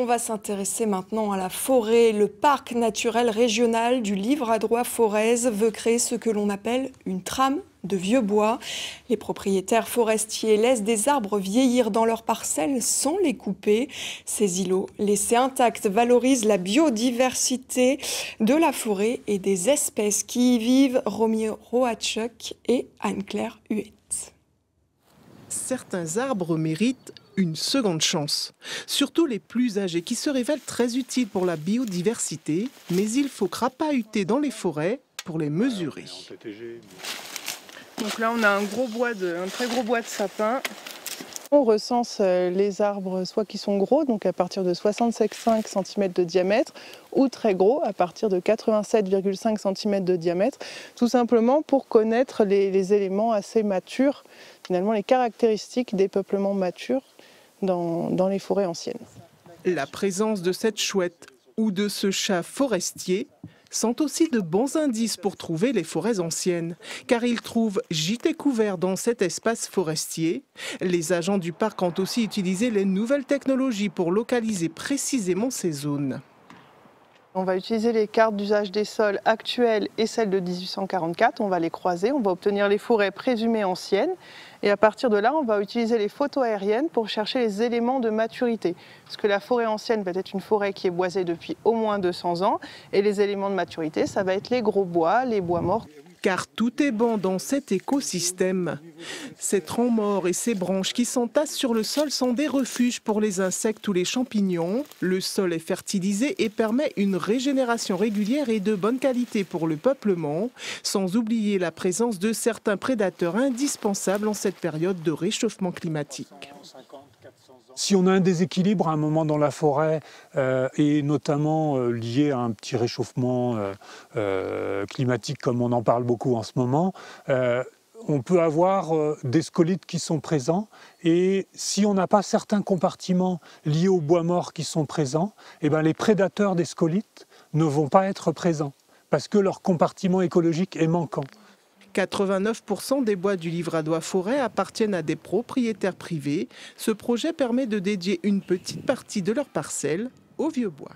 On va s'intéresser maintenant à la forêt. Le parc naturel régional du Livradois-Forez veut créer ce que l'on appelle une trame de vieux bois. Les propriétaires forestiers laissent des arbres vieillir dans leurs parcelles sans les couper. Ces îlots laissés intacts valorisent la biodiversité de la forêt et des espèces qui y vivent. Romy Roachuk et Anne-Claire Huet. Certains arbres méritent une seconde chance, surtout les plus âgés qui se révèlent très utiles pour la biodiversité, mais il faut crapahuter dans les forêts pour les mesurer. Donc là on a un très gros bois de sapin. On recense les arbres soit qui sont gros, donc à partir de 65 cm de diamètre, ou très gros, à partir de 87,5 cm de diamètre, tout simplement pour connaître les éléments assez matures, finalement les caractéristiques des peuplements matures dans les forêts anciennes. La présence de cette chouette ou de ce chat forestier sont aussi de bons indices pour trouver les forêts anciennes, car ils trouvent gîtes et couverts dans cet espace forestier. Les agents du parc ont aussi utilisé les nouvelles technologies pour localiser précisément ces zones. On va utiliser les cartes d'usage des sols actuelles et celles de 1844, on va les croiser, on va obtenir les forêts présumées anciennes et à partir de là on va utiliser les photos aériennes pour chercher les éléments de maturité. Parce que la forêt ancienne va être une forêt qui est boisée depuis au moins 200 ans et les éléments de maturité ça va être les gros bois, les bois morts. Car tout est bon dans cet écosystème. Ces troncs morts et ces branches qui s'entassent sur le sol sont des refuges pour les insectes ou les champignons. Le sol est fertilisé et permet une régénération régulière et de bonne qualité pour le peuplement, sans oublier la présence de certains prédateurs indispensables en cette période de réchauffement climatique. Si on a un déséquilibre à un moment dans la forêt, et notamment lié à un petit réchauffement climatique comme on en parle beaucoup en ce moment, on peut avoir des scolytes qui sont présents et si on n'a pas certains compartiments liés aux bois morts qui sont présents, eh ben les prédateurs des scolytes ne vont pas être présents parce que leur compartiment écologique est manquant. 89% des bois du Livradois-Forez appartiennent à des propriétaires privés. Ce projet permet de dédier une petite partie de leur parcelle au vieux bois.